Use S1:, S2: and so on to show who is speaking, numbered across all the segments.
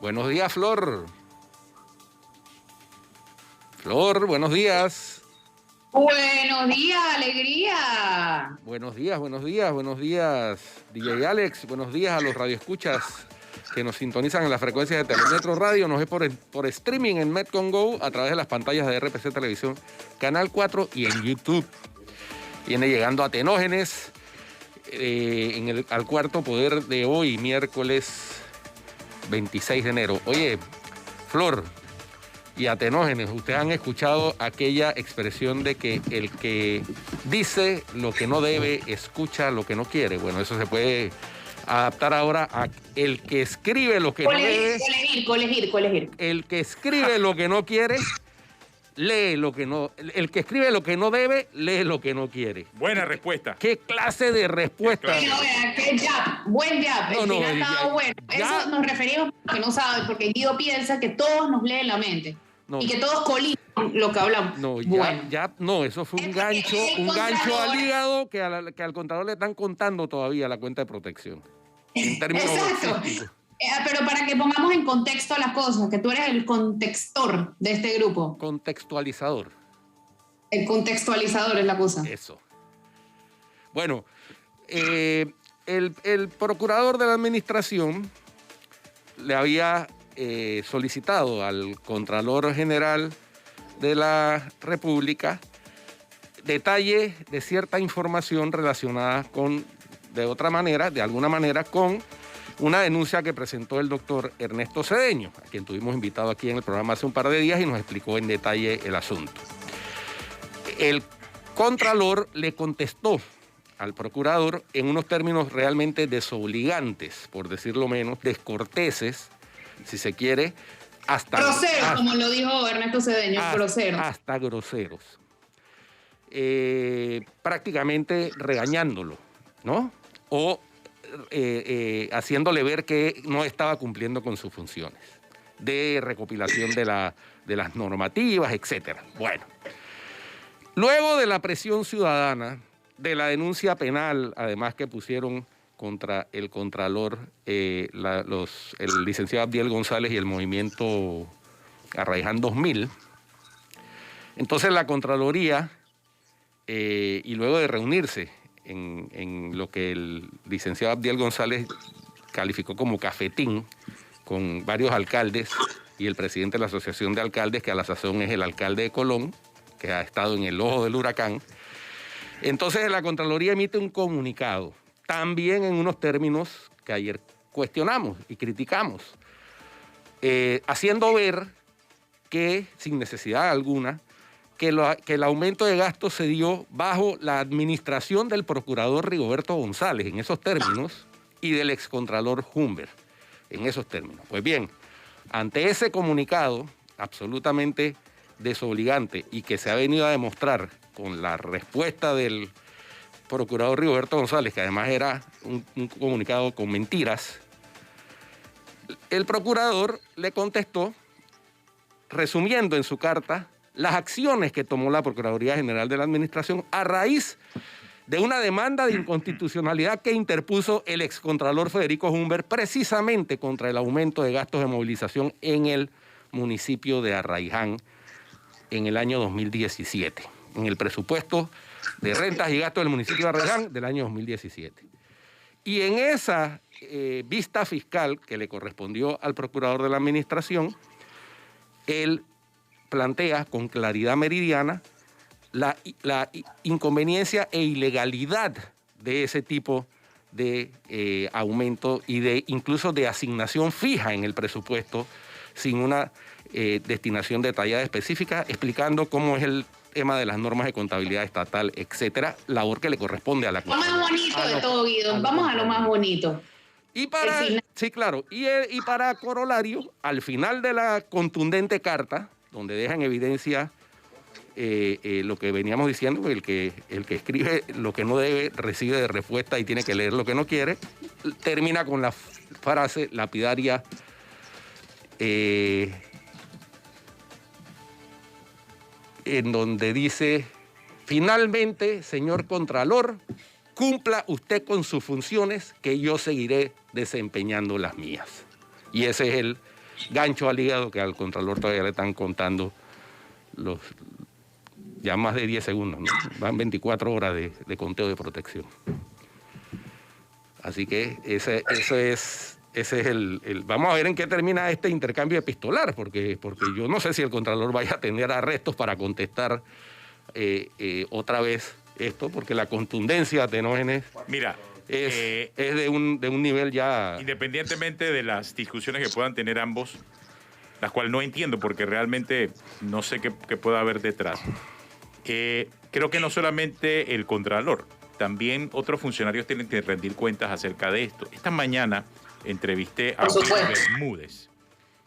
S1: Buenos días, Flor. Flor, buenos días.
S2: Buenos días, alegría.
S1: Buenos días, buenos días, buenos días, DJ Alex. Buenos días a los radioescuchas que nos sintonizan en las frecuencias de Telemetro Radio. Nos ve por streaming en Metcon Go a través de las pantallas de RPC Televisión, Canal 4 y en YouTube. Viene llegando Atenógenes al cuarto poder de hoy, miércoles 26 de enero. Oye, Flor y Atenógenes, ustedes han escuchado aquella expresión de que el que dice lo que no debe, escucha lo que no quiere. Bueno, eso se puede adaptar ahora a el que escribe lo que no debe.
S2: Colegir.
S1: El que escribe lo que no quiere, lee lo que no... El que escribe lo que no debe, lee lo que no quiere.
S3: Buena respuesta.
S1: ¿Qué clase de respuesta?
S2: Bueno, qué jab, buen jab. El final estaba bueno. Eso nos referimos a que no sabe, porque Guido piensa que todos nos leen la mente. No. Y que todos coligen lo que hablamos.
S1: No, no, eso fue un gancho al hígado que al contador le están contando todavía la cuenta de protección. En términos
S2: exacto. Pero para que pongamos en contexto las cosas, que tú eres el contextor de este grupo.
S1: Contextualizador.
S2: El contextualizador es la cosa.
S1: Eso. Bueno, el procurador de la administración le había solicitado al Contralor General de la República detalle de cierta información relacionada de alguna manera, con una denuncia que presentó el doctor Ernesto Cedeño, a quien tuvimos invitado aquí en el programa hace un par de días y nos explicó en detalle el asunto. El Contralor le contestó al procurador en unos términos realmente desobligantes, por decirlo menos, descorteses, si se quiere, hasta...
S2: Groseros, como lo dijo Ernesto Cedeño, groseros.
S1: Hasta groseros. Prácticamente regañándolo, ¿no? O haciéndole ver que no estaba cumpliendo con sus funciones de recopilación de las normativas, etc. Bueno, luego de la presión ciudadana, de la denuncia penal, además que pusieron contra el Contralor, el licenciado Abdiel González y el movimiento Arraiján 2000. Entonces la Contraloría, y luego de reunirse en lo que el licenciado Abdiel González calificó como cafetín, con varios alcaldes y el presidente de la Asociación de Alcaldes, que a la sazón es el alcalde de Colón, que ha estado en el ojo del huracán. Entonces la Contraloría emite un comunicado, también en unos términos que ayer cuestionamos y criticamos, haciendo ver que, sin necesidad alguna, que el aumento de gastos se dio bajo la administración del procurador Rigoberto González, en esos términos, y del excontralor Humbert, en esos términos. Pues bien, ante ese comunicado absolutamente desobligante y que se ha venido a demostrar con la respuesta del procurador Rigoberto González, que además era un comunicado con mentiras, el procurador le contestó, resumiendo en su carta, las acciones que tomó la Procuraduría General de la Administración a raíz de una demanda de inconstitucionalidad que interpuso el excontralor Federico Humbert precisamente contra el aumento de gastos de movilización en el municipio de Arraiján en el año 2017, en el presupuesto de rentas y gastos del municipio de Arraiján del año 2017. Y en esa vista fiscal que le correspondió al procurador de la Administración, él plantea con claridad meridiana la inconveniencia e ilegalidad de ese tipo de aumento y incluso de asignación fija en el presupuesto sin una destinación detallada específica, explicando cómo es el tema de las normas de contabilidad estatal, etcétera, labor que le corresponde a la
S2: Lo más bonito de todo, Guido. Vamos a lo más bonito.
S1: Y sí, claro. Y para corolario, al final de la contundente carta, donde deja en evidencia lo que veníamos diciendo, el que escribe lo que no debe recibe de respuesta y tiene que leer lo que no quiere, termina con la frase lapidaria en donde dice: finalmente, señor Contralor, cumpla usted con sus funciones, que yo seguiré desempeñando las mías. Y ese es gancho al hígado que al Contralor todavía le están contando ya más de 10 segundos, ¿no? Van 24 horas de conteo de protección. Así que ese es el... Vamos a ver en qué termina este intercambio epistolar, porque yo no sé si el Contralor vaya a tener arrestos para contestar otra vez esto, porque la contundencia, Tenógenes,
S3: mira,
S1: es de un nivel ya...
S3: Independientemente de las discusiones que puedan tener ambos, las cuales no entiendo porque realmente no sé qué pueda haber detrás, creo que no solamente el Contralor, también otros funcionarios tienen que rendir cuentas acerca de esto. Esta mañana entrevisté a Willy Bermúdez,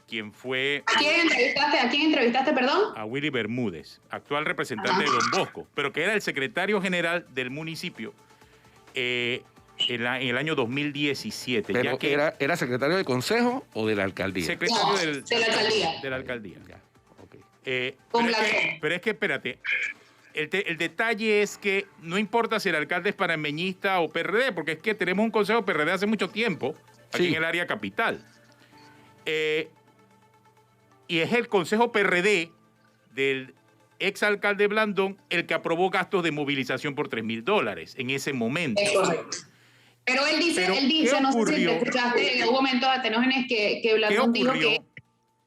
S3: quien fue...
S2: ¿A quién entrevistaste, perdón?
S3: A Willy Bermúdez, actual representante de Don Bosco, pero que era el secretario general del municipio en el año 2017.
S1: ¿Pero
S3: ya que
S1: era secretario del consejo o de la alcaldía?
S3: Secretario
S2: de la alcaldía.
S3: De la alcaldía.
S1: Ya, okay.
S3: Pero es que, espérate, el detalle es que no importa si el alcalde es panameñista o PRD, porque es que tenemos un consejo PRD hace mucho tiempo, aquí en el área capital. Y es el consejo PRD del exalcalde Blandón el que aprobó gastos de movilización por $3,000 en ese momento.
S2: Es correcto. Pero él dice, no sé si te escuchaste en algún momento a Tenógenes que Blandón dijo que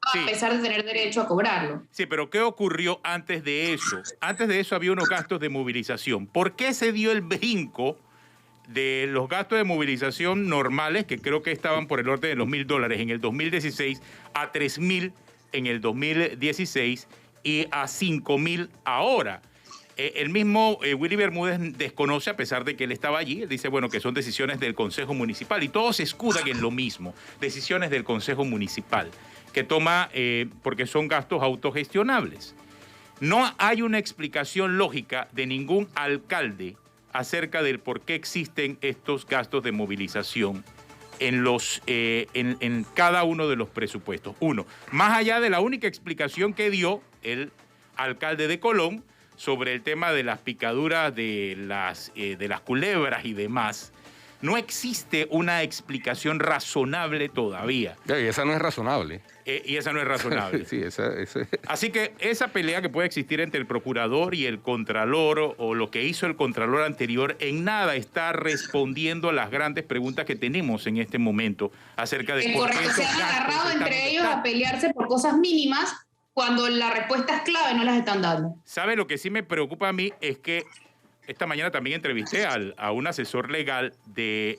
S2: a pesar de tener derecho a cobrarlo.
S3: Sí, pero ¿qué ocurrió antes de eso? Antes de eso había unos gastos de movilización. ¿Por qué se dio el brinco de los gastos de movilización normales, que creo que estaban por el orden de los $1,000 en el 2016, a $3,000 en el 2016 y a $5,000 ahora? El mismo Willy Bermúdez desconoce, a pesar de que él estaba allí. Él dice, bueno, que son decisiones del Consejo Municipal y todos se escudan en lo mismo, decisiones del Consejo Municipal, que toma porque son gastos autogestionables. No hay una explicación lógica de ningún alcalde acerca del por qué existen estos gastos de movilización en cada uno de los presupuestos. Uno, más allá de la única explicación que dio el alcalde de Colón sobre el tema de las picaduras de las culebras y demás, no existe una explicación razonable todavía.
S1: Y esa no es razonable.
S3: Y esa no es razonable.
S1: Sí, esa.
S3: Así que esa pelea que puede existir entre el procurador y el contralor, o lo que hizo el contralor anterior, en nada está respondiendo a las grandes preguntas que tenemos en este momento acerca de por qué
S2: se han agarrado entre ellos a pelearse por cosas mínimas cuando la respuesta es clave no las están dando.
S3: ¿Sabe? Lo que sí me preocupa a mí es que esta mañana también entrevisté a un asesor legal de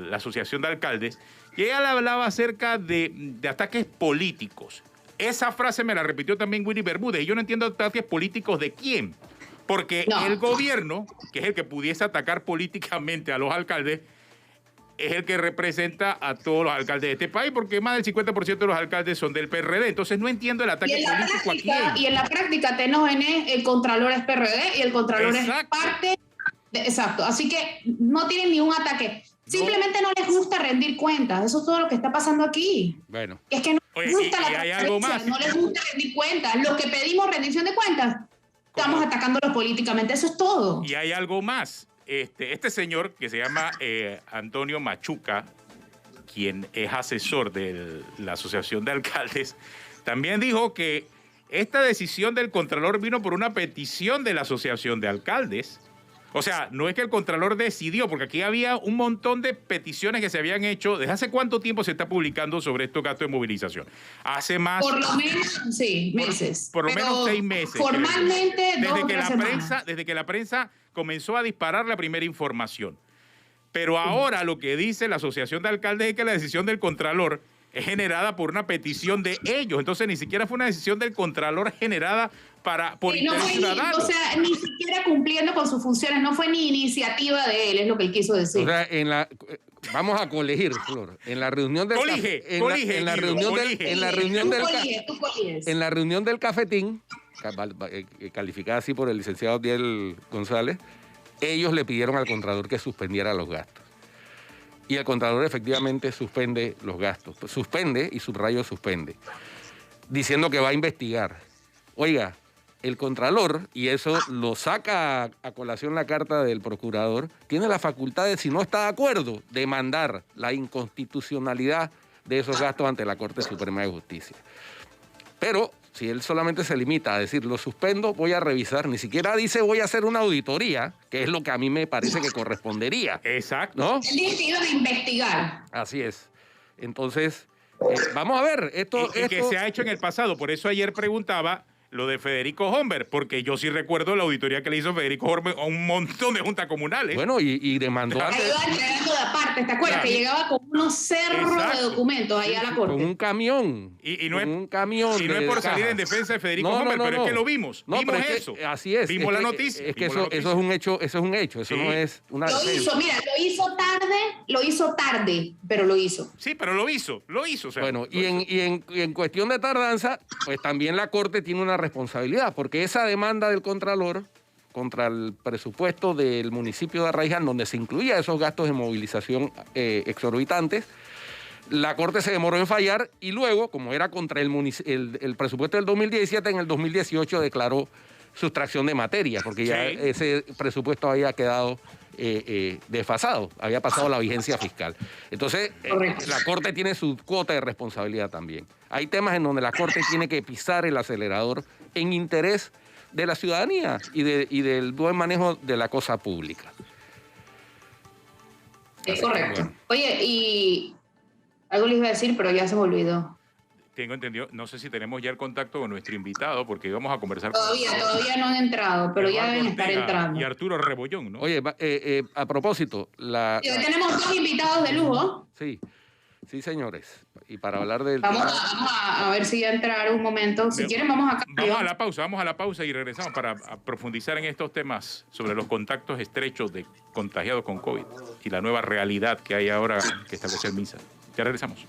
S3: la Asociación de Alcaldes y ella le hablaba acerca de ataques políticos. Esa frase me la repitió también Willy Bermúdez y yo no entiendo ataques políticos de quién. Porque el gobierno, que es el que pudiese atacar políticamente a los alcaldes, es el que representa a todos los alcaldes de este país, porque más del 50% de los alcaldes son del PRD. Entonces no entiendo el ataque político a quién.
S2: Y en la práctica, Tenógenes, el Contralor es PRD y el Contralor es parte... Exacto. Así que no tienen ni un ataque. Simplemente no les gusta rendir cuentas. Eso es todo lo que está pasando aquí.
S1: Bueno.
S2: Es que no les gusta la
S3: transparencia,
S2: no les gusta rendir cuentas. Los que pedimos rendición de cuentas, estamos atacándolos políticamente. Eso es todo.
S3: Y hay algo más. Este señor que se llama Antonio Machuca, quien es asesor de la Asociación de Alcaldes, también dijo que esta decisión del Contralor vino por una petición de la Asociación de Alcaldes. O sea, no es que el Contralor decidió, porque aquí había un montón de peticiones que se habían hecho. ¿Desde hace cuánto tiempo se está publicando sobre estos gastos de movilización? Hace más...
S2: Por lo menos, sí, meses.
S3: Por lo menos 6 meses.
S2: Formalmente,
S3: desde que la prensa comenzó a disparar la primera información. Pero ahora lo que dice la Asociación de Alcaldes es que la decisión del Contralor es generada por una petición de ellos. Entonces ni siquiera fue una decisión del Contralor generada por interés ciudadano.
S2: O sea, ni siquiera cumpliendo con sus funciones. No fue ni iniciativa de él, es lo que él quiso decir.
S1: O sea, vamos a colegir, Flor. En la reunión del en la reunión del cafetín, calificada así por el licenciado Abdiel González, ellos le pidieron al Contralor que suspendiera los gastos. Y el Contralor efectivamente suspende los gastos. Suspende, y subrayo suspende, diciendo que va a investigar. Oiga, el Contralor, y eso lo saca a colación la carta del Procurador, tiene la facultad de, si no está de acuerdo, demandar la inconstitucionalidad de esos gastos ante la Corte Suprema de Justicia. Pero si él solamente se limita a decir, lo suspendo, voy a revisar, ni siquiera dice voy a hacer una auditoría, que es lo que a mí me parece que correspondería.
S3: Exacto.
S1: ¿No?
S2: Él decidió de investigar.
S1: Así es. Entonces, vamos a ver. Esto
S3: que se ha hecho en el pasado. Por eso ayer preguntaba lo de Federico Homber, porque yo sí recuerdo la auditoría que le hizo Federico Homber a un montón de juntas comunales.
S1: Bueno, y demandó
S2: Ahí iba entregando de aparte, ¿te acuerdas? Claro. Que llegaba con unos cerros de documentos ahí a la Corte.
S1: Con un camión.
S3: Y no es,
S1: un camión.
S3: Y no es por salir en defensa de Federico Homber, pero es que lo vimos. Vimos eso.
S1: Así es.
S3: Vimos la noticia.
S1: Es que eso es un hecho. Eso es un hecho. Eso no es una.
S2: Lo hizo, mira, lo hizo tarde, pero lo hizo.
S3: Sí, pero lo hizo. O sea,
S1: bueno, y en cuestión de tardanza, pues también la Corte tiene una responsabilidad, porque esa demanda del Contralor contra el presupuesto del municipio de Arraiján, donde se incluía esos gastos de movilización exorbitantes, la Corte se demoró en fallar y luego, como era contra el presupuesto del 2017, en el 2018 declaró sustracción de materia, porque ya ese presupuesto había quedado desfasado, había pasado la vigencia fiscal. Entonces, la Corte tiene su cuota de responsabilidad también. Hay temas en donde la Corte tiene que pisar el acelerador en interés de la ciudadanía y del buen manejo de la cosa pública.
S2: Es correcto. Bueno. Oye, y algo les iba a decir, pero ya se me olvidó.
S3: Tengo entendido, no sé si tenemos ya el contacto con nuestro invitado, porque íbamos a conversar
S2: todavía no han entrado, pero ya deben estar entrando.
S3: Y Arturo Rebollón, ¿no?
S1: Oye, a propósito,
S2: hoy tenemos 2 invitados de lujo.
S1: Sí, señores. Y para hablar del...
S2: Vamos a ver si ya entrará un momento. Si quieren, vamos
S3: a la pausa y regresamos para profundizar en estos temas sobre los contactos estrechos de contagiados con COVID y la nueva realidad que hay ahora que establece el MINSA. Ya regresamos.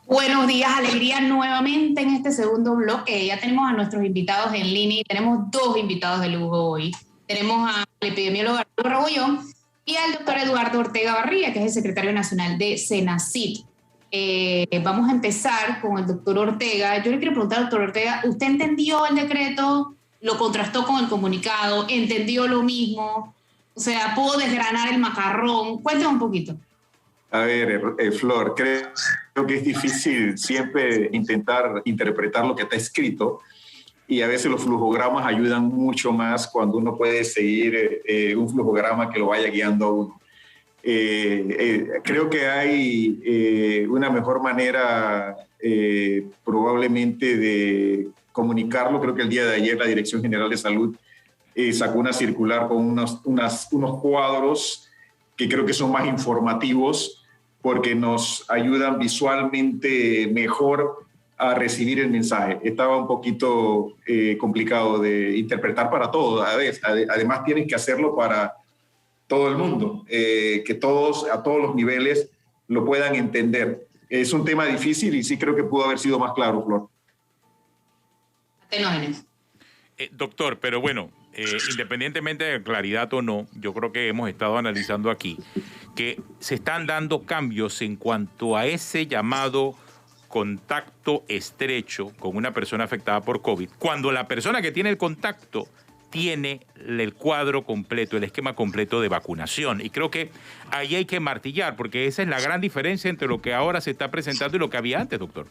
S2: Buenos días, alegría nuevamente en este segundo bloque. Ya tenemos a nuestros invitados en línea y tenemos 2 invitados de lujo hoy. Tenemos al epidemiólogo Arturo Rebollón y al doctor Eduardo Ortega Barría, que es el secretario nacional de Senacid. Vamos a empezar con el doctor Ortega. Yo le quiero preguntar al doctor Ortega, ¿usted entendió el decreto? ¿Lo contrastó con el comunicado? ¿Entendió lo mismo? O sea, ¿pudo desgranar el macarrón? Cuéntame un poquito.
S4: A ver, Flor, creo que es difícil siempre intentar interpretar lo que está escrito y a veces los flujogramas ayudan mucho más cuando uno puede seguir un flujograma que lo vaya guiando a uno. Creo que hay una mejor manera probablemente de comunicarlo. Creo que el día de ayer la Dirección General de Salud sacó una circular con unos cuadros que creo que son más informativos porque nos ayudan visualmente mejor a recibir el mensaje. Estaba un poquito complicado de interpretar para todos. Además, tienes que hacerlo para todo el mundo, que todos, a todos los niveles, lo puedan entender. Es un tema difícil y sí creo que pudo haber sido más claro, Flor.
S3: Doctor, pero bueno, independientemente de claridad o no, yo creo que hemos estado analizando aquí que se están dando cambios en cuanto a ese llamado contacto estrecho con una persona afectada por COVID, cuando la persona que tiene el contacto tiene el cuadro completo, el esquema completo de vacunación. Y creo que ahí hay que martillar, porque esa es la gran diferencia entre lo que ahora se está presentando y lo que había antes, doctor.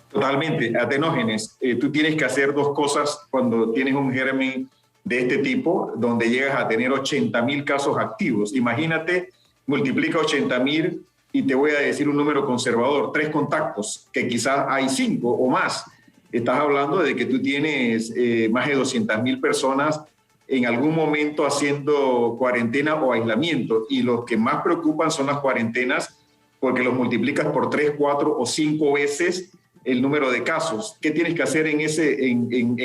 S4: Totalmente. Atenógenes, tú tienes que hacer 2 cosas cuando tienes un germen de este tipo, donde llegas a tener 80,000 casos activos. Imagínate, multiplica 80,000 y te voy a decir un número conservador, 3 contactos, que quizás hay 5 o más. Estás hablando de que tú tienes más de 200,000 personas en algún momento haciendo cuarentena o aislamiento, y los que más preocupan son las cuarentenas porque los multiplicas por 3, 4 o 5 veces el número de casos. ¿Qué tienes que hacer en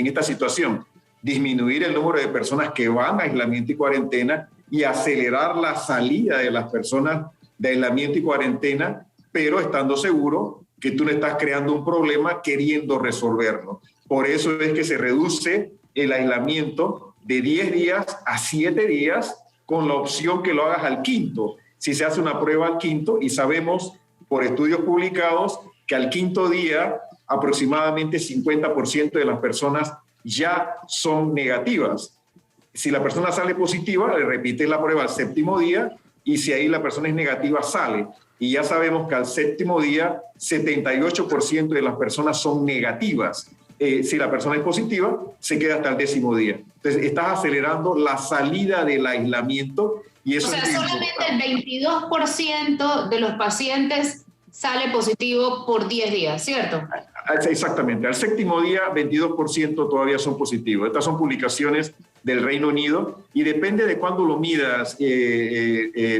S4: esta situación? Disminuir el número de personas que van a aislamiento y cuarentena y acelerar la salida de las personas de aislamiento y cuarentena, pero estando seguro que tú no estás creando un problema queriendo resolverlo. Por eso es que se reduce el aislamiento de 10 días a 7 días con la opción que lo hagas al quinto. Si se hace una prueba al quinto, y sabemos por estudios publicados que al quinto día aproximadamente 50% de las personas ya son negativas. Si la persona sale positiva, le repites la prueba al 7º día, y si ahí la persona es negativa, sale. Y ya sabemos que al 7º día, 78% de las personas son negativas. Si la persona es positiva, se queda hasta el 10º día. Entonces, estás acelerando la salida del aislamiento. Y eso,
S2: o sea, solamente el 22% de los pacientes sale positivo por 10 días, ¿cierto?
S4: Exactamente. Al 7º día, 22% todavía son positivos. Estas son publicaciones del Reino Unido y depende de cuándo lo midas,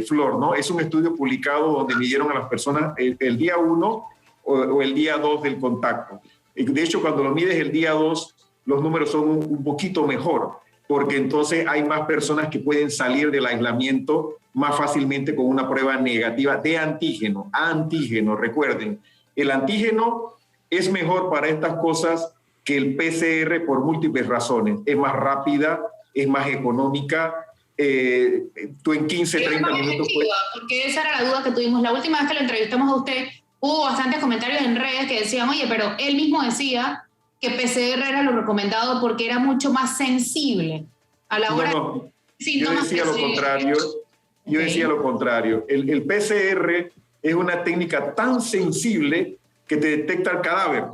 S4: Flor, ¿no? Es un estudio publicado donde midieron a las personas el día 1 o el día 2 del contacto. De hecho, cuando lo mides el día 2, los números son un poquito mejor, porque entonces hay más personas que pueden salir del aislamiento más fácilmente con una prueba negativa de antígeno. Antígeno, recuerden, el antígeno es mejor para estas cosas que el PCR por múltiples razones. Es más rápida, es más económica. Tú en 15, 30 minutos puedes...
S2: Porque esa era la duda que tuvimos. La última vez que lo entrevistamos a usted, hubo bastantes comentarios en redes que decían, oye, pero él mismo decía que PCR era lo recomendado porque era mucho más sensible a la hora de síntomas.
S4: Yo decía lo contrario. Yo decía lo contrario. El PCR es una técnica tan sensible que te detecta el cadáver.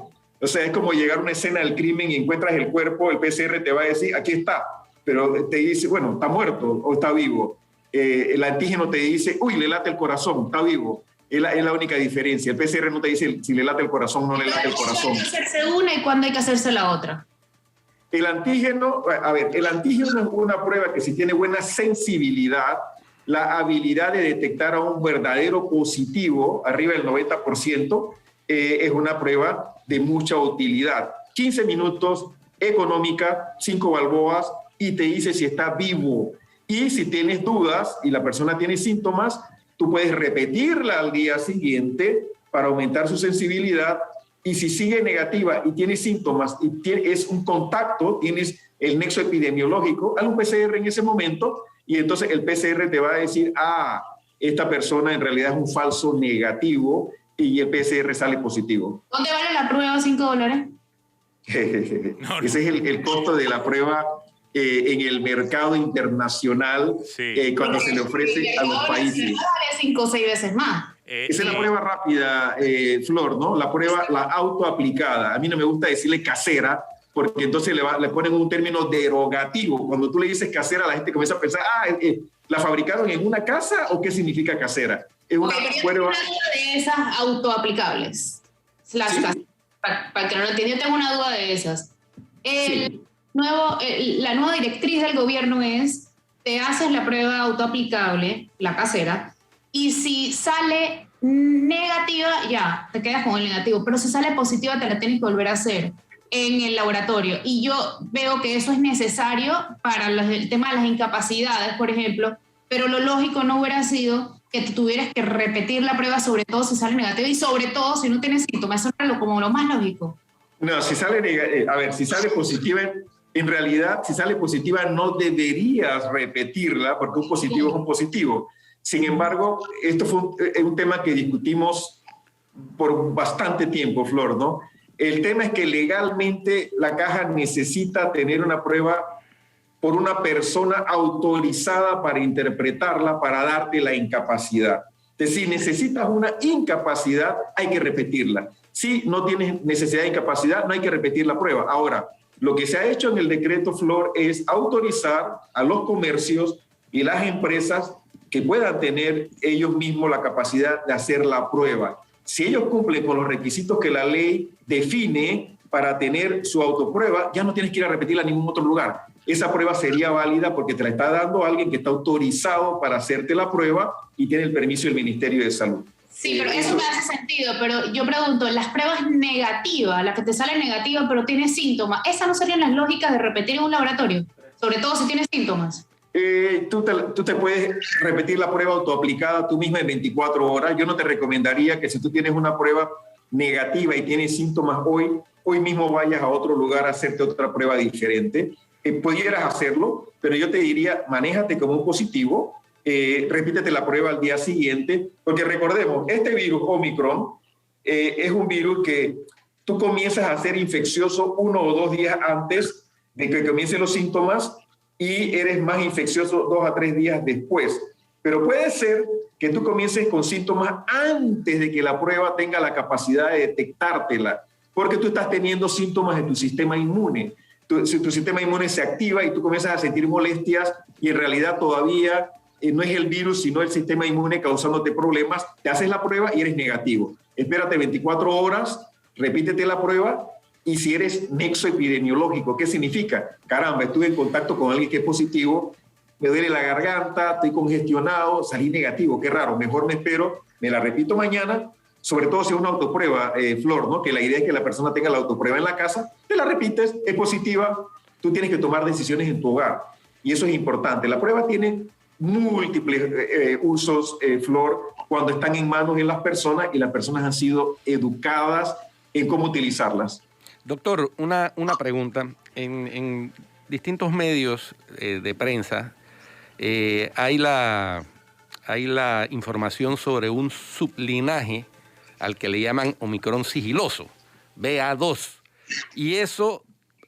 S4: O sea, es como llegar a una escena del crimen y encuentras el cuerpo, el PCR te va a decir, aquí está, pero te dice, bueno, está muerto o está vivo. El antígeno te dice, uy, le late el corazón, está vivo. Es la única diferencia. El PCR no te dice si le late el corazón o no le late el corazón.
S2: ¿Cuándo hay que hacerse una y cuándo hay que hacerse la otra?
S4: El antígeno, a ver, el antígeno es una prueba que si tiene buena sensibilidad, la habilidad de detectar a un verdadero positivo, arriba del 90%, es una prueba de mucha utilidad. 15 minutos, económica, 5 balboas, y te dice si está vivo. Y si tienes dudas y la persona tiene síntomas, tú puedes repetirla al día siguiente para aumentar su sensibilidad. Y si sigue negativa y tiene síntomas y es un contacto, tienes el nexo epidemiológico, haz un PCR en ese momento y entonces el PCR te va a decir, esta persona en realidad es un falso negativo y el PCR sale positivo.
S2: ¿Dónde vale la prueba? $5.
S4: Ese es el costo de la prueba en el mercado internacional, cuando se le ofrece a los países.
S2: Vale 5 o 6 veces más.
S4: Esa es la prueba rápida, Flor, ¿no? La prueba, la autoaplicada. A mí no me gusta decirle casera, porque entonces le ponen un término derogativo. Cuando tú le dices casera, la gente comienza a pensar, ¿la fabricaron en una casa o qué significa casera? Es una prueba...
S2: Yo tengo una duda de esas autoaplicables. Para que no lo entienda, yo tengo una duda de esas. La nueva directriz del gobierno es, te haces la prueba autoaplicable, la casera, y si sale negativa, ya, te quedas con el negativo, pero si sale positiva te la tienes que volver a hacer en el laboratorio. Y yo veo que eso es necesario para el tema de las incapacidades, por ejemplo, pero lo lógico no hubiera sido que tú tuvieras que repetir la prueba, sobre todo si sale negativa y sobre todo si no tienes síntomas. Eso era como lo más lógico.
S4: No, si sale positiva, en realidad, si sale positiva no deberías repetirla porque un positivo es un positivo. Sin embargo, esto fue un tema que discutimos por bastante tiempo, Flor, ¿no? El tema es que legalmente la caja necesita tener una prueba por una persona autorizada para interpretarla, para darte la incapacidad. Entonces, si necesitas una incapacidad, hay que repetirla. Si no tienes necesidad de incapacidad, no hay que repetir la prueba. Ahora, lo que se ha hecho en el decreto, Flor, es autorizar a los comercios y las empresas que puedan tener ellos mismos la capacidad de hacer la prueba. Si ellos cumplen con los requisitos que la ley define para tener su autoprueba, ya no tienes que ir a repetirla a ningún otro lugar. Esa prueba sería válida porque te la está dando alguien que está autorizado para hacerte la prueba y tiene el permiso del Ministerio de Salud.
S2: Sí, pero eso me hace sentido, pero yo pregunto, las pruebas negativas, las que te salen negativas pero tienes síntomas, ¿esas no serían las lógicas de repetir en un laboratorio? Sobre todo si tienes síntomas.
S4: Tú te puedes repetir la prueba autoaplicada tú misma en 24 horas. Yo no te recomendaría que si tú tienes una prueba negativa y tienes síntomas hoy mismo vayas a otro lugar a hacerte otra prueba diferente. Pudieras hacerlo, pero yo te diría, manéjate como un positivo, repítete la prueba al día siguiente, porque recordemos, este virus Omicron es un virus que tú comienzas a ser infeccioso 1 o 2 días antes de que comiencen los síntomas y eres más infeccioso 2 a 3 días después. Pero puede ser que tú comiences con síntomas antes de que la prueba tenga la capacidad de detectártela, porque tú estás teniendo síntomas en tu sistema inmune. Tu sistema inmune se activa y tú comienzas a sentir molestias y en realidad todavía no es el virus, sino el sistema inmune causándote problemas. Te haces la prueba y eres negativo. Espérate 24 horas, repítete la prueba y si eres nexo epidemiológico, ¿qué significa? Caramba, estuve en contacto con alguien que es positivo, me duele la garganta, estoy congestionado, salí negativo, qué raro, mejor me espero, me la repito mañana, sobre todo si es una autoprueba, Flor, ¿no? Que la idea es que la persona tenga la autoprueba en la casa, te la repites, es positiva, tú tienes que tomar decisiones en tu hogar y eso es importante. La prueba tiene múltiples usos, Flor, cuando están en manos de las personas y las personas han sido educadas en cómo utilizarlas.
S1: Doctor, una pregunta. En distintos medios de prensa hay la información sobre un sublinaje al que le llaman Omicron sigiloso, BA2. Y eso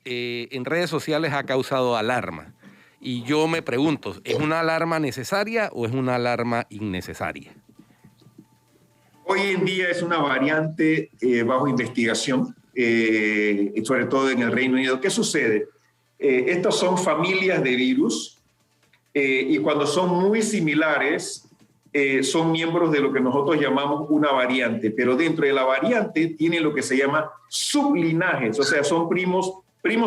S1: en redes sociales ha causado alarma. Y yo me pregunto, ¿es una alarma necesaria o es una alarma innecesaria?
S4: Hoy en día es una variante bajo investigación, sobre todo en el Reino Unido. ¿Qué sucede? Estas son familias de virus y cuando son muy similares son miembros de lo que nosotros llamamos una variante, pero dentro de la variante tiene lo que se llama sublinajes, o sea, son primos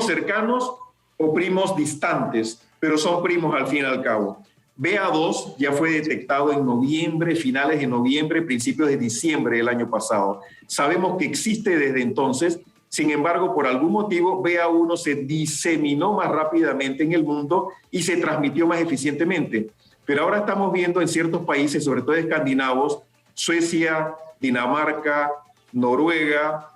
S4: cercanos o primos distantes, pero son primos al fin y al cabo. BA2 ya fue detectado en noviembre, finales de noviembre, principios de diciembre del año pasado. Sabemos que existe desde entonces, sin embargo, por algún motivo, BA1 se diseminó más rápidamente en el mundo y se transmitió más eficientemente. Pero ahora estamos viendo en ciertos países, sobre todo escandinavos, Suecia, Dinamarca, Noruega,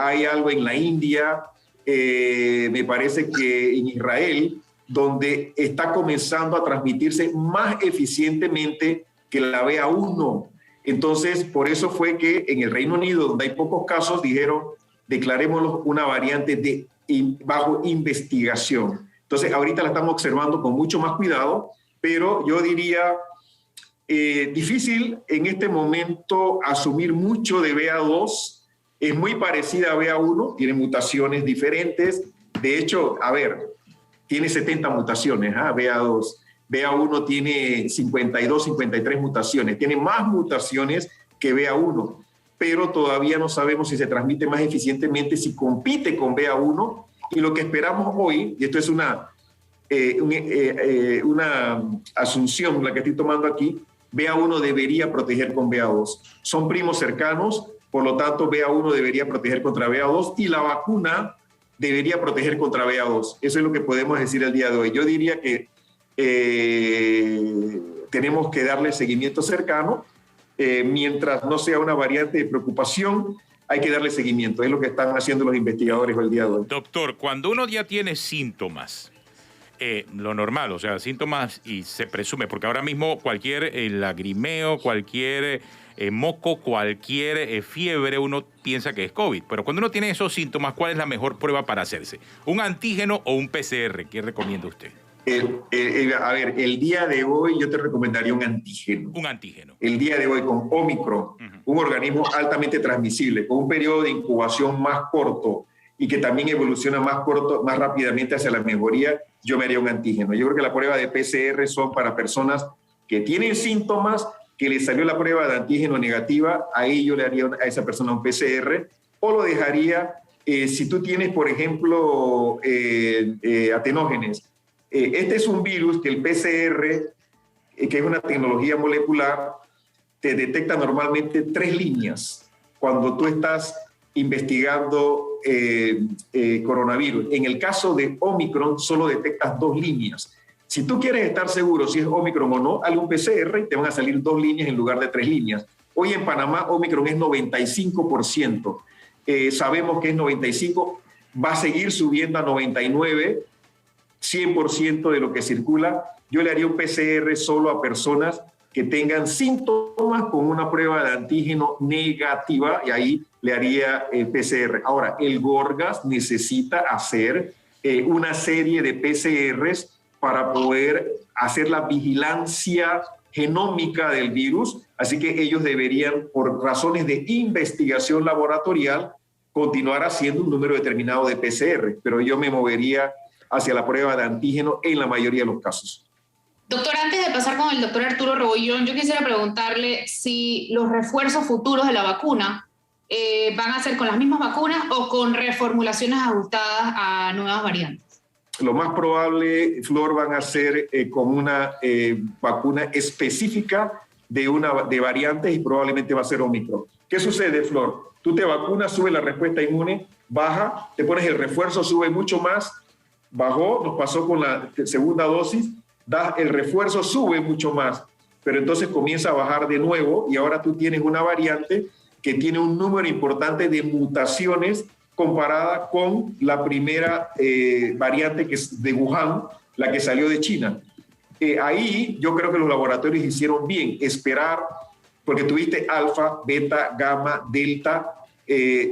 S4: hay algo en la India, me parece que en Israel, donde está comenzando a transmitirse más eficientemente que la BA1. Entonces, por eso fue que en el Reino Unido, donde hay pocos casos, dijeron, declarémoslo una variante bajo investigación. Entonces, ahorita la estamos observando con mucho más cuidado, pero yo diría difícil en este momento asumir mucho de BA2. Es muy parecida a BA1, tiene mutaciones diferentes. De hecho, a ver, tiene 70 mutaciones, BA2. BA1 tiene 52, 53 mutaciones. Tiene más mutaciones que BA1, pero todavía no sabemos si se transmite más eficientemente, si compite con BA1. Y lo que esperamos hoy, y esto es una asunción la que estoy tomando aquí, BA1 debería proteger con BA2. Son primos cercanos, por lo tanto BA1 debería proteger contra BA2 y la vacuna debería proteger contra BA2. Eso es lo que podemos decir el día de hoy. Yo diría que tenemos que darle seguimiento cercano. Mientras no sea una variante de preocupación, hay que darle seguimiento. Es lo que están haciendo los investigadores el día de hoy.
S3: Doctor, cuando uno ya tiene síntomas, lo normal, o sea, síntomas y se presume, porque ahora mismo cualquier lagrimeo, cualquier moco, cualquier fiebre, uno piensa que es COVID. Pero cuando uno tiene esos síntomas, ¿cuál es la mejor prueba para hacerse? ¿Un antígeno o un PCR? ¿Qué recomienda usted?
S4: A ver, el día de hoy yo te recomendaría un antígeno.
S3: Un antígeno.
S4: El día de hoy con Omicron, un organismo altamente transmisible, con un periodo de incubación más corto y que también evoluciona más rápidamente hacia la mejoría, yo me haría un antígeno. Yo creo que la prueba de PCR son para personas que tienen síntomas, que les salió la prueba de antígeno negativa, ahí yo le haría a esa persona un PCR, o lo dejaría, si tú tienes, por ejemplo, atenógenes. Este es un virus que el PCR, que es una tecnología molecular, te detecta normalmente 3 líneas cuando tú estás investigando coronavirus. En el caso de Omicron solo detectas 2 líneas. Si tú quieres estar seguro si es Omicron o no, hazle un PCR y te van a salir 2 líneas en lugar de 3 líneas. Hoy en Panamá Omicron es 95%. Sabemos que es 95%, va a seguir subiendo a 99%. 100% de lo que circula. Yo le haría un PCR solo a personas que tengan síntomas con una prueba de antígeno negativa y ahí le haría el PCR. Ahora, el Gorgas necesita hacer una serie de PCRs para poder hacer la vigilancia genómica del virus, así que ellos deberían, por razones de investigación laboratorial, continuar haciendo un número determinado de PCR, pero yo me movería hacia la prueba de antígeno en la mayoría de los casos.
S2: Doctor, antes de pasar con el doctor Arturo Rebollón, yo quisiera preguntarle si los refuerzos futuros de la vacuna van a ser con las mismas vacunas o con reformulaciones ajustadas a nuevas variantes.
S4: Lo más probable, Flor, van a ser con una vacuna específica de variantes y probablemente va a ser Omicron. ¿Qué sucede, Flor? Tú te vacunas, sube la respuesta inmune, baja, te pones el refuerzo, sube mucho más, bajó, nos pasó con la segunda dosis, el refuerzo sube mucho más, pero entonces comienza a bajar de nuevo y ahora tú tienes una variante que tiene un número importante de mutaciones comparada con la primera variante que es de Wuhan, la que salió de China. Ahí yo creo que los laboratorios hicieron bien, esperar, porque tuviste alfa, beta, gamma, delta,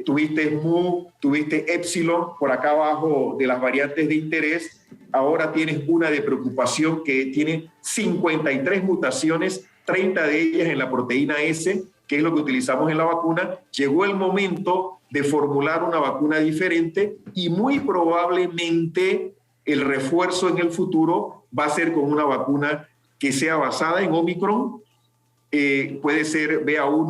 S4: tuviste mu, tuviste epsilon por acá abajo de las variantes de interés. Ahora tienes una de preocupación que tiene 53 mutaciones, 30 de ellas en la proteína S, que es lo que utilizamos en la vacuna. Llegó el momento de formular una vacuna diferente y muy probablemente el refuerzo en el futuro va a ser con una vacuna que sea basada en Omicron, puede ser BA1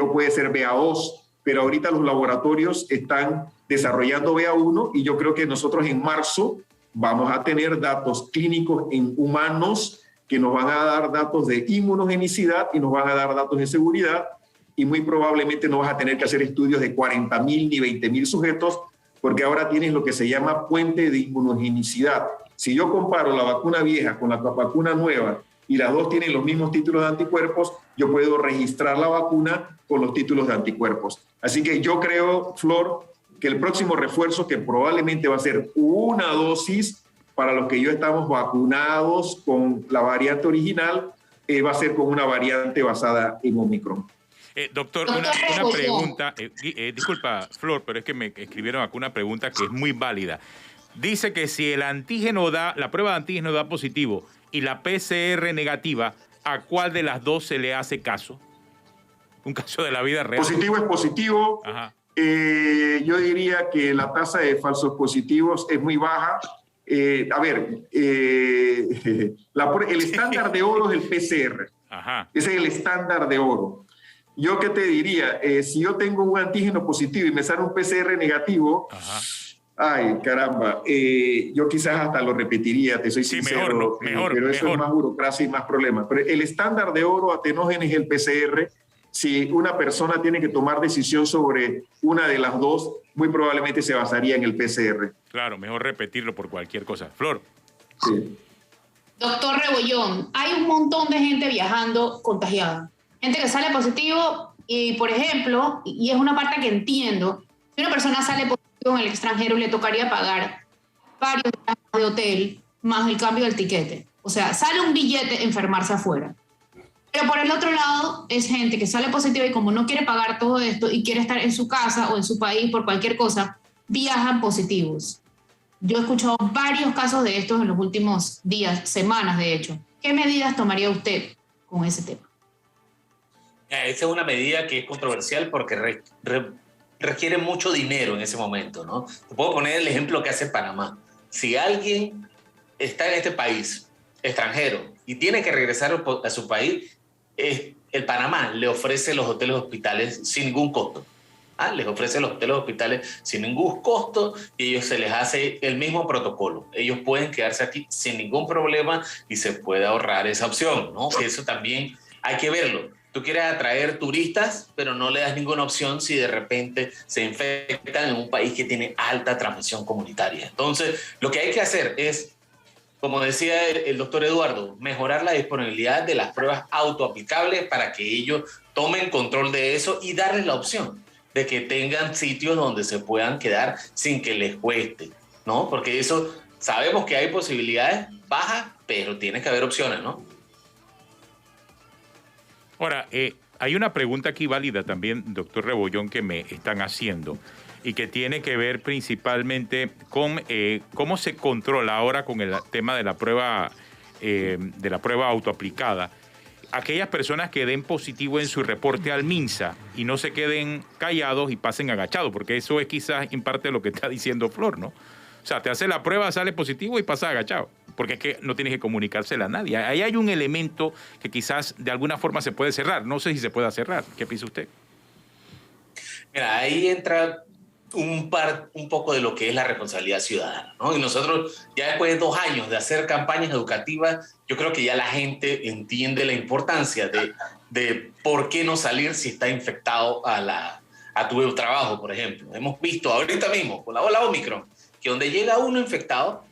S4: o puede ser BA2, pero ahorita los laboratorios están desarrollando BA1 y yo creo que nosotros en marzo vamos a tener datos clínicos en humanos que nos van a dar datos de inmunogenicidad y nos van a dar datos de seguridad y muy probablemente no vas a tener que hacer estudios de 40,000 ni 20,000 sujetos porque ahora tienes lo que se llama puente de inmunogenicidad. Si yo comparo la vacuna vieja con la vacuna nueva y las dos tienen los mismos títulos de anticuerpos, yo puedo registrar la vacuna con los títulos de anticuerpos. Así que yo creo, Flor, que el próximo refuerzo, que probablemente va a ser una dosis para los que ya estamos vacunados con la variante original, va a ser con una variante basada en Omicron.
S3: Doctor, una pregunta. Disculpa, Flor, pero es que me escribieron acá una pregunta que es muy válida. Dice que si el antígeno la prueba de antígeno da positivo y la PCR negativa, ¿a cuál de las dos se le hace caso? Un caso de la vida real.
S4: Positivo es positivo.
S3: Ajá.
S4: Yo diría que la tasa de falsos positivos es muy baja. El estándar de oro es el PCR.
S3: Ajá.
S4: Ese es el estándar de oro. Yo qué te diría, si yo tengo un antígeno positivo y me sale un PCR negativo,
S3: ajá,
S4: ay, caramba, yo quizás hasta lo repetiría, te soy sincero,
S3: mejor,
S4: pero eso es más burocracia y más problemas. Pero el estándar de oro Atenógenes es el PCR. Si una persona tiene que tomar decisión sobre una de las dos, muy probablemente se basaría en el PCR.
S3: Claro, mejor repetirlo por cualquier cosa. Flor.
S4: Sí.
S2: Doctor Rebollón, hay un montón de gente viajando contagiada. Gente que sale positivo y, por ejemplo, y es una parte que entiendo, si una persona sale positivo en el extranjero le tocaría pagar varios días de hotel más el cambio del tiquete. O sea, sale un billete enfermarse afuera. Pero por el otro lado es gente que sale positiva y como no quiere pagar todo esto y quiere estar en su casa o en su país por cualquier cosa, viajan positivos. Yo he escuchado varios casos de estos en los últimos días, semanas de hecho. ¿Qué medidas tomaría usted con ese tema?
S5: Esa es una medida que es controversial porque requiere mucho dinero en ese momento, ¿no? Te puedo poner el ejemplo que hace Panamá. Si alguien está en este país, extranjero, y tiene que regresar a su país, el Panamá le ofrece los hoteles hospitales sin ningún costo. Les ofrece los hoteles hospitales sin ningún costo y ellos se les hace el mismo protocolo. Ellos pueden quedarse aquí sin ningún problema y se puede ahorrar esa opción, ¿no? Eso también hay que verlo. Tú quieres atraer turistas, pero no le das ninguna opción si de repente se infectan en un país que tiene alta transmisión comunitaria. Entonces, lo que hay que hacer es, como decía el doctor Eduardo, mejorar la disponibilidad de las pruebas autoaplicables para que ellos tomen control de eso y darles la opción de que tengan sitios donde se puedan quedar sin que les cueste, ¿no? Porque eso, sabemos que hay posibilidades bajas, pero tiene que haber opciones, ¿no?
S3: Ahora, hay una pregunta aquí válida también, doctor Rebollón, que me están haciendo. y que tiene que ver principalmente con cómo se controla ahora con el tema de la prueba autoaplicada. Aquellas personas que den positivo en su reporte al MINSA y no se queden callados y pasen agachados, porque eso es quizás en parte lo que está diciendo Flor, ¿no? O sea, te hace la prueba, sale positivo y pasa agachado, porque es que no tienes que comunicársela a nadie. Ahí hay un elemento que quizás de alguna forma se puede cerrar. No sé si se pueda cerrar. ¿Qué piensa usted?
S5: Mira, ahí entra un poco de lo que es la responsabilidad ciudadana, ¿no? Y nosotros, ya después de 2 años de hacer campañas educativas, yo creo que ya la gente entiende la importancia de por qué no salir si está infectado a tu trabajo, por ejemplo. Hemos visto ahorita mismo, con la ola Omicron, que donde llega uno infectado,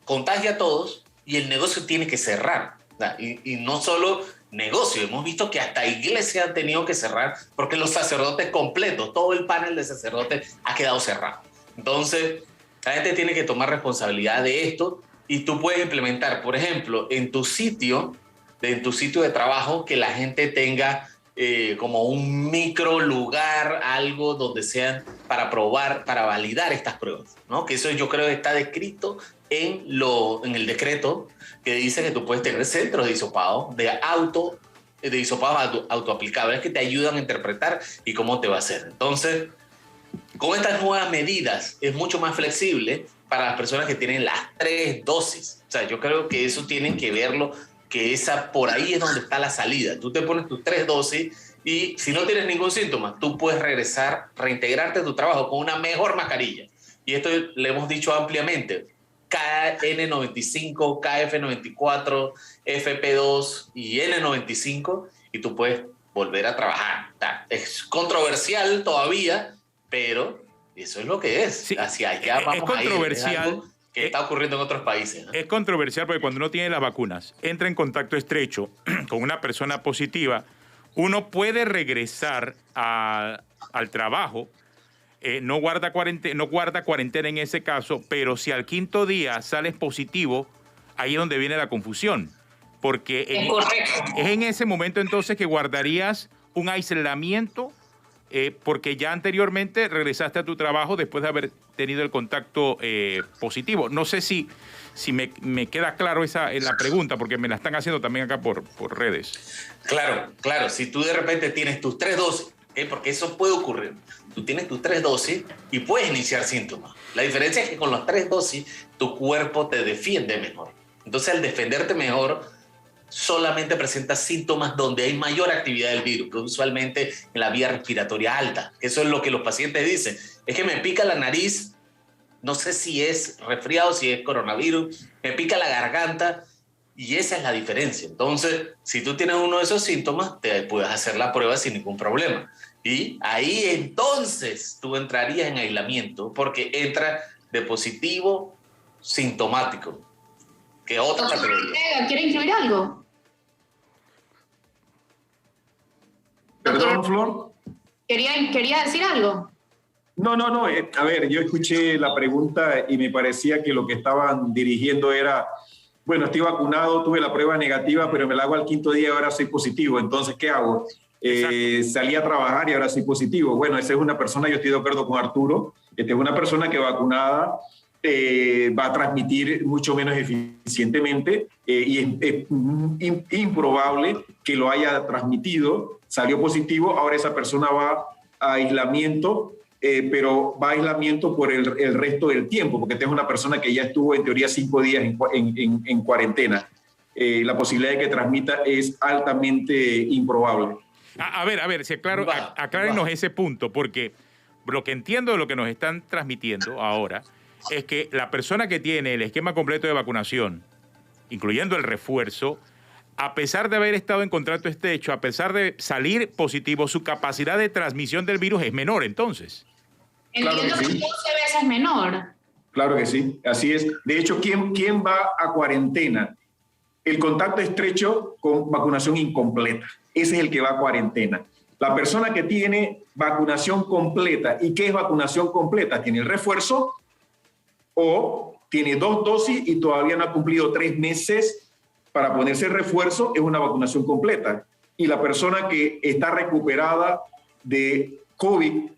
S5: contagia a todos y el negocio tiene que cerrar. Y no solo negocio, hemos visto que hasta iglesias han tenido que cerrar porque los sacerdotes completos, todo el panel de sacerdotes ha quedado cerrado. Entonces, la gente tiene que tomar responsabilidad de esto y tú puedes implementar, por ejemplo, en tu sitio de trabajo, que la gente tenga como un micro lugar, algo donde sean para probar, para validar estas pruebas, ¿no? Que eso yo creo que está descrito en el decreto que dice que tú puedes tener centros de hisopado, de hisopados autoaplicables que te ayudan a interpretar y cómo te va a hacer. Entonces, con estas nuevas medidas es mucho más flexible para las personas que tienen las 3 dosis. O sea, yo creo que eso tienen que verlo, que por ahí es donde está la salida. Tú te pones tus 3 dosis y si no tienes ningún síntoma, tú puedes reintegrarte a tu trabajo con una mejor mascarilla. Y esto le hemos dicho ampliamente. KN95, KF94, FP2 y N95, y tú puedes volver a trabajar. Es controversial todavía, pero eso es lo que es.
S3: Sí,
S5: hacia allá vamos
S3: es controversial.
S5: a ir. Es algo que está ocurriendo en otros países, ¿no?
S3: Es controversial porque cuando uno tiene las vacunas, entra en contacto estrecho con una persona positiva, uno puede regresar al trabajo. No guarda cuarentena en ese caso, pero si al 5.º día sales positivo, ahí es donde viene la confusión. Porque es en ese momento entonces que guardarías un aislamiento, porque ya anteriormente regresaste a tu trabajo después de haber tenido el contacto positivo. No sé si me queda claro en la pregunta, porque me la están haciendo también acá por redes.
S5: Claro. Si tú de repente tienes tus 3 dosis, porque eso puede ocurrir. Tú tienes tus 3 dosis y puedes iniciar síntomas. La diferencia es que con las 3 dosis tu cuerpo te defiende mejor. Entonces, al defenderte mejor, solamente presentas síntomas donde hay mayor actividad del virus, que usualmente en la vía respiratoria alta. Eso es lo que los pacientes dicen. Es que me pica la nariz, no sé si es resfriado, si es coronavirus, me pica la garganta. Y esa es la diferencia. Entonces, si tú tienes uno de esos síntomas, te puedes hacer la prueba sin ningún problema. Y ahí entonces tú entrarías en aislamiento porque entra de positivo sintomático, que otra categoría.
S2: ¿Quiere incluir algo?
S4: ¿Perdón, Flor?
S2: ¿Quería decir algo?
S4: No. A ver, yo escuché la pregunta y me parecía que lo que estaban dirigiendo era... Bueno, estoy vacunado, tuve la prueba negativa, pero me la hago al 5.º día y ahora soy positivo. Entonces, ¿qué hago? Salí a trabajar y ahora soy positivo. Bueno, esa es una persona, yo estoy de acuerdo con Arturo, es una persona que vacunada va a transmitir mucho menos eficientemente y es improbable que lo haya transmitido, salió positivo, ahora esa persona va a aislamiento, pero va a aislamiento por el resto del tiempo, porque esta es una persona que ya estuvo en teoría 5 días en cuarentena. La posibilidad de que transmita es altamente improbable.
S3: A ver, si aclárenos ese punto, porque lo que entiendo de lo que nos están transmitiendo ahora es que la persona que tiene el esquema completo de vacunación, incluyendo el refuerzo, a pesar de haber estado en contacto estrecho, a pesar de salir positivo, su capacidad de transmisión del virus es menor, entonces.
S2: Entiendo que 12 veces menor.
S4: Claro que sí, así es. De hecho, ¿quién va a cuarentena? El contacto estrecho con vacunación incompleta. Ese es el que va a cuarentena. La persona que tiene vacunación completa, ¿y qué es vacunación completa? Tiene el refuerzo o tiene 2 dosis y todavía no ha cumplido 3 meses para ponerse el refuerzo, es una vacunación completa. Y la persona que está recuperada de COVID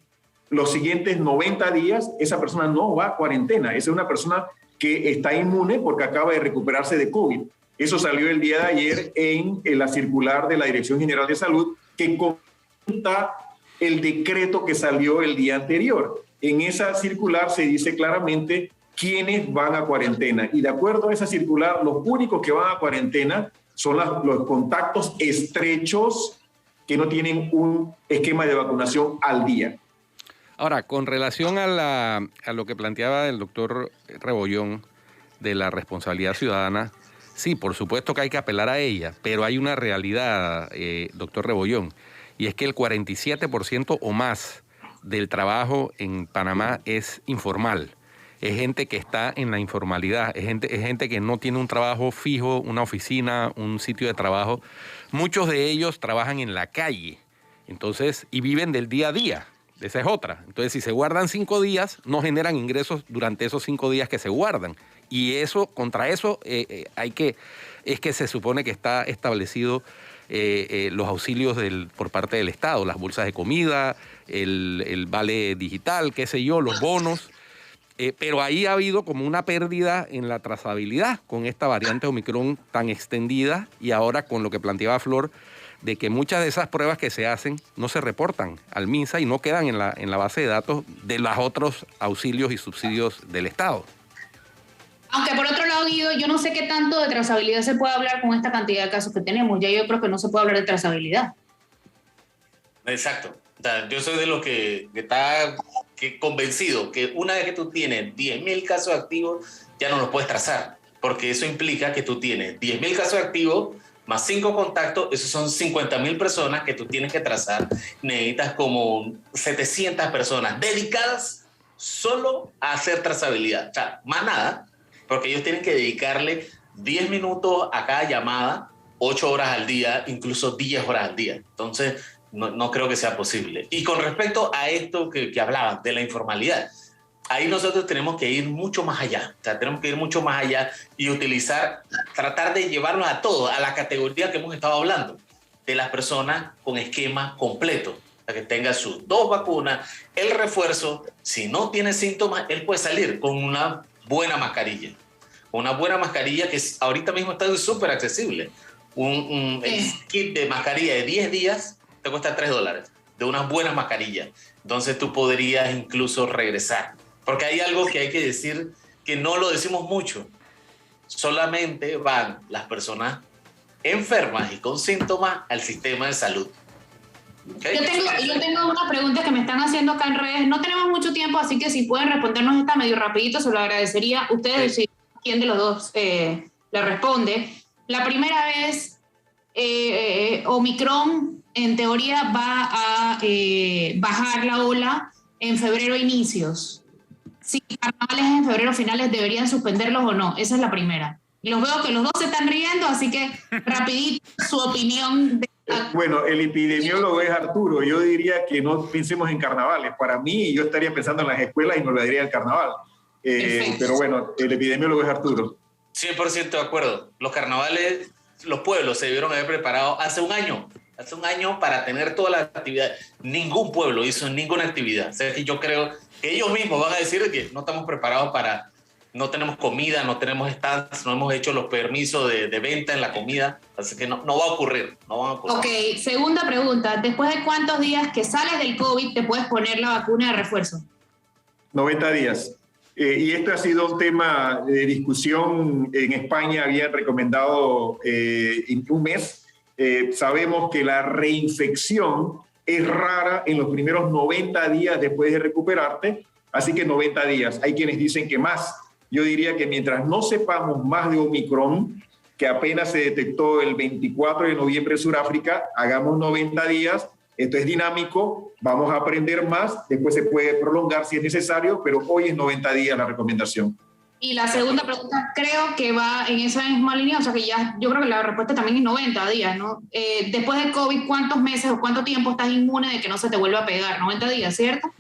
S4: los siguientes 90 días, esa persona no va a cuarentena. Esa es una persona que está inmune porque acaba de recuperarse de COVID. Eso salió el día de ayer en la circular de la Dirección General de Salud, que comenta el decreto que salió el día anterior. En esa circular se dice claramente quiénes van a cuarentena. Y de acuerdo a esa circular, los únicos que van a cuarentena son los contactos estrechos que no tienen un esquema de vacunación al día.
S1: Ahora, con relación a lo que planteaba el doctor Rebollón de la responsabilidad ciudadana, sí, por supuesto que hay que apelar a ella, pero hay una realidad, doctor Rebollón, y es que el 47% o más del trabajo en Panamá es informal. Es gente que está en la informalidad, es gente que no tiene un trabajo fijo, una oficina, un sitio de trabajo. Muchos de ellos trabajan en la calle, entonces, y viven del día a día. Esa es otra. Entonces, si se guardan 5 días, no generan ingresos durante esos 5 días que se guardan. Y eso, contra eso, es que se supone que está establecido los auxilios por parte del Estado, las bolsas de comida, el vale digital, qué sé yo, los bonos. Pero ahí ha habido como una pérdida en la trazabilidad con esta variante Omicron tan extendida y ahora con lo que planteaba Flor, de que muchas de esas pruebas que se hacen no se reportan al MINSA y no quedan en la base de datos de los otros auxilios y subsidios del Estado.
S2: Aunque por otro lado, Guido, yo no sé qué tanto de trazabilidad se puede hablar con esta cantidad de casos que tenemos. Ya yo creo que no se puede hablar de trazabilidad.
S5: Exacto. O sea, yo soy de los que está convencido que una vez que tú tienes 10.000 casos activos, ya no los puedes trazar, porque eso implica que tú tienes 10.000 casos activos más 5 contactos, esos son 50.000 personas que tú tienes que trazar. Necesitas como 700 personas dedicadas solo a hacer trazabilidad. O sea, más nada, porque ellos tienen que dedicarle 10 minutos a cada llamada, 8 horas al día, incluso 10 horas al día. Entonces, no creo que sea posible. Y con respecto a esto que hablaban de la informalidad, ahí nosotros tenemos que ir mucho más allá. O sea, tenemos que ir mucho más allá y tratar de llevarnos a todos, a la categoría que hemos estado hablando, de las personas con esquema completo, que tenga sus 2 vacunas, el refuerzo. Si no tiene síntomas, él puede salir con una buena mascarilla. Una buena mascarilla que ahorita mismo está súper accesible. El kit de mascarilla de 10 días te cuesta $3, de unas buenas mascarillas. Entonces tú podrías incluso regresar. Porque hay algo que hay que decir que no lo decimos mucho. Solamente van las personas enfermas y con síntomas al sistema de salud. ¿Okay?
S2: Yo tengo una pregunta que me están haciendo acá en redes. No tenemos mucho tiempo, así que si pueden respondernos esta medio rapidito, se lo agradecería. Ustedes deciden quién de los dos le responde. La primera vez, Omicron en teoría va a bajar la ola en febrero inicios. Si carnavales en febrero finales deberían suspenderlos o no. Esa es la primera. Los veo que los dos se están riendo, así que rapidito su opinión.
S4: Bueno, el epidemiólogo es Arturo. Yo diría que no pensemos en carnavales. Para mí, yo estaría pensando en las escuelas y no le daría el carnaval. Pero bueno, el epidemiólogo es Arturo.
S5: 100% de acuerdo. Los carnavales, los pueblos se debieron haber preparado hace un año para tener todas las actividades. Ningún pueblo hizo ninguna actividad. O sea, que yo creo que ellos mismos van a decir que no estamos preparados no tenemos comida, no tenemos stands, no hemos hecho los permisos de venta en la comida, así que no va a ocurrir, no van a ocurrir.
S2: Ok, segunda pregunta. ¿Después de cuántos días que sales del COVID te puedes poner la vacuna de refuerzo?
S4: 90 días. Y esto ha sido un tema de discusión. En España habían recomendado un mes. Sabemos que la reinfección es rara en los primeros 90 días después de recuperarte, así que 90 días. Hay quienes dicen que más. Yo diría que mientras no sepamos más de Omicron, que apenas se detectó el 24 de noviembre en Sudáfrica, hagamos 90 días. Esto es dinámico, vamos a aprender más, después se puede prolongar si es necesario, pero hoy es 90 días la recomendación.
S2: Y la segunda pregunta creo que va en esa misma línea, o sea que yo creo que la respuesta también es 90 días, ¿no? Después del COVID, ¿cuántos meses o cuánto tiempo estás inmune de que no se te vuelva a pegar? 90 días, ¿cierto?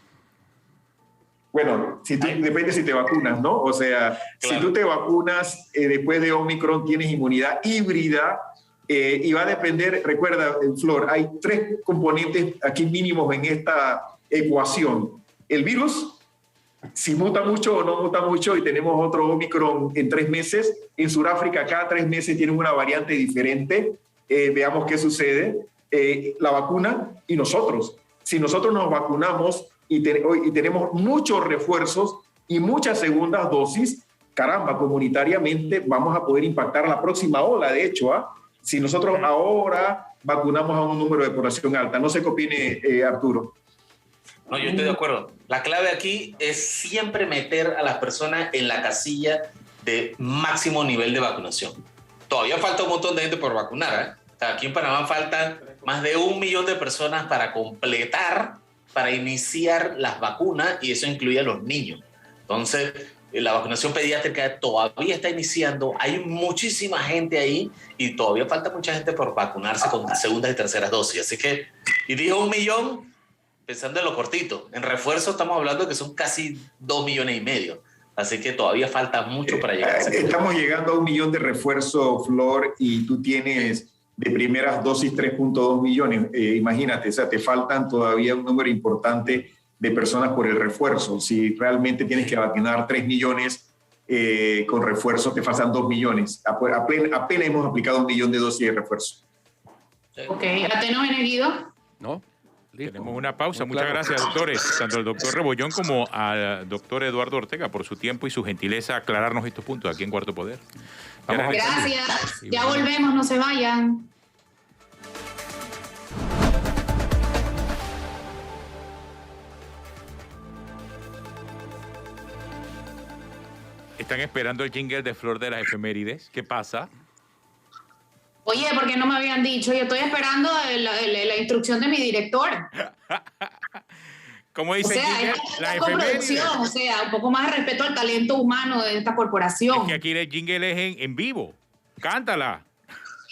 S4: Bueno, depende si te vacunas, ¿no? O sea, claro. Si tú te vacunas después de Omicron, tienes inmunidad híbrida y va a depender, recuerda, Flor, hay 3 componentes aquí mínimos en esta ecuación. el virus, si muta mucho o no muta mucho, y tenemos otro Omicron en 3 meses, en Sudáfrica cada 3 meses tienen una variante diferente, veamos qué sucede, la vacuna y nosotros. Si nosotros nos vacunamos y tenemos muchos refuerzos y muchas segundas dosis, caramba, comunitariamente vamos a poder impactar la próxima ola, de hecho, si nosotros ahora vacunamos a un número de población alta. No sé qué opine Arturo.
S5: No, yo estoy de acuerdo. La clave aquí es siempre meter a las personas en la casilla de máximo nivel de vacunación. Todavía falta un montón de gente por vacunar, O sea, aquí en Panamá faltan más de 1 millón de personas para completar, para iniciar las vacunas, y eso incluye a los niños. Entonces, la vacunación pediátrica todavía está iniciando, hay muchísima gente ahí y todavía falta mucha gente por vacunarse con segundas y terceras dosis. Así que, y dijo 1 millón, pensando en lo cortito. En refuerzo estamos hablando de que son casi 2,5 millones. Así que todavía falta mucho para llegar a ese punto.
S4: Estamos llegando a 1 millón de refuerzo, Flor, y tú tienes de primeras dosis 3,2 millones. Imagínate, o sea, te faltan todavía un número importante de personas por el refuerzo. Si realmente tienes que vacunar 3 millones con refuerzo, te faltan 2 millones. Apenas hemos aplicado 1 millón de dosis de refuerzo.
S2: Ok, ¿Atenógenes, Guido?
S1: No. Listo.
S3: Tenemos una pausa.
S1: Muy
S3: Muchas
S1: claro.
S3: gracias, doctores, tanto al doctor Rebollón como al doctor Eduardo Ortega por su tiempo y su gentileza a aclararnos estos puntos aquí en Cuarto Poder.
S1: Vamos a-
S2: Gracias. Ya volvemos, no se vayan.
S3: Están esperando el jingle de Flor de las Efemérides. ¿Qué pasa?
S2: Oye, ¿por qué no me habían dicho? Yo estoy esperando la instrucción de mi director.
S3: ¿Cómo
S2: O
S3: dice el
S2: sea,
S3: jingle?
S2: es
S3: Las
S2: la
S3: efemérides.
S2: coproducción, o sea, un poco más de respeto al talento humano de esta corporación.
S3: Es que aquí el jingle es en vivo. Cántala.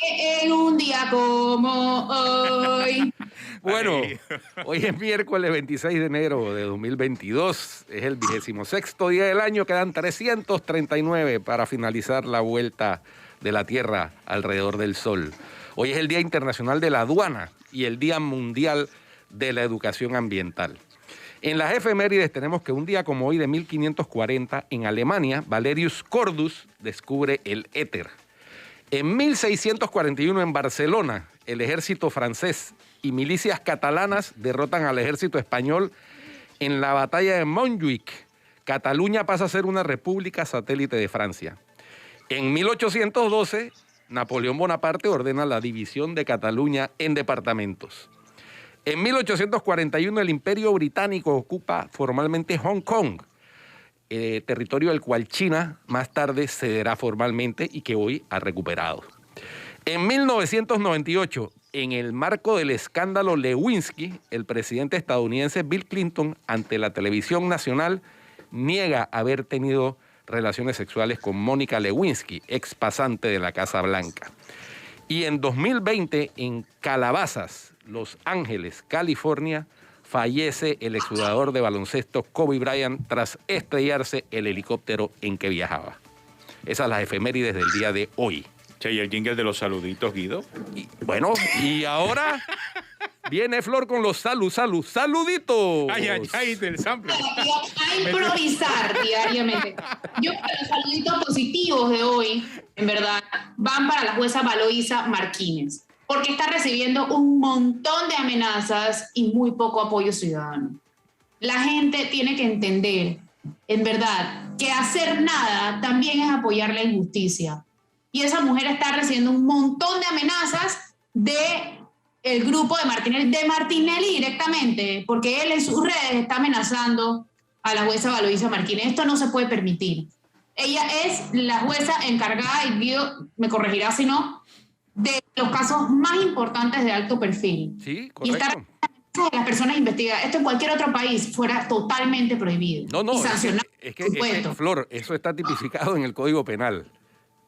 S2: En un día como hoy.
S1: Bueno,
S3: Ay.
S1: hoy es miércoles 26 de enero de 2022. Es el 26º día del año. Quedan 339 para finalizar la vuelta de la Tierra alrededor del Sol. Hoy es el Día Internacional de la Aduana y el Día Mundial de la Educación Ambiental. En las efemérides tenemos que un día como hoy de 1540, en Alemania, Valerius Cordus descubre el éter. En 1641, en Barcelona, el ejército francés y milicias catalanas derrotan al ejército español en la batalla de Montjuic. Cataluña pasa a ser una república satélite de Francia. En 1812, Napoleón Bonaparte ordena la división de Cataluña en departamentos. En 1841, el Imperio Británico ocupa formalmente Hong Kong, territorio del cual China más tarde cederá formalmente y que hoy ha recuperado. En 1998, en el marco del escándalo Lewinsky, el presidente estadounidense Bill Clinton, ante la televisión nacional, niega haber tenido relaciones sexuales con Mónica Lewinsky, ex pasante de la Casa Blanca. Y en 2020, en Calabazas, Los Ángeles, California, fallece el exjugador de baloncesto Kobe Bryant tras estrellarse el helicóptero en que viajaba. Esas son las efemérides del día de hoy.
S3: Che, ¿y el jingle de los saluditos, Guido?
S1: Y, bueno, y ahora viene Flor con los saluditos.
S3: Ay, del sample.
S2: A improvisar diariamente. Yo creo que los saluditos positivos de hoy, en verdad, van para la jueza Valoisa Martínez, porque está recibiendo un montón de amenazas y muy poco apoyo ciudadano. La gente tiene que entender, en verdad, que hacer nada también es apoyar la injusticia. Y esa mujer está recibiendo un montón de amenazas del grupo de Martinelli directamente, porque él en sus redes está amenazando a la jueza Valoisa Martínez. Esto no se puede permitir. Ella es la jueza encargada, y Guido me corregirá si no, de los casos más importantes de alto perfil.
S1: Sí,
S2: Y
S1: correcto.
S2: estar de las personas investigadas. Esto en cualquier otro país fuera totalmente prohibido.
S1: No,
S2: y sancionado,
S1: es que,
S2: por supuesto.
S1: Flor, eso está tipificado en el Código Penal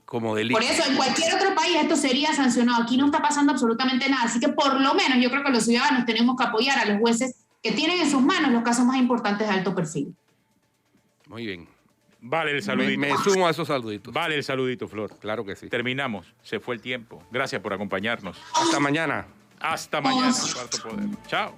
S1: como delito.
S2: Por eso, en cualquier otro país esto sería sancionado. Aquí no está pasando absolutamente nada. Así que por lo menos yo creo que los ciudadanos tenemos que apoyar a los jueces que tienen en sus manos los casos más importantes de alto perfil.
S1: Muy bien.
S3: Vale el saludito.
S1: Me sumo a esos saluditos.
S3: Vale el saludito, Flor.
S1: Claro que sí.
S3: Terminamos. Se fue el tiempo. Gracias por acompañarnos.
S1: Hasta mañana.
S3: Hasta mañana, Cuarto Poder. Chao.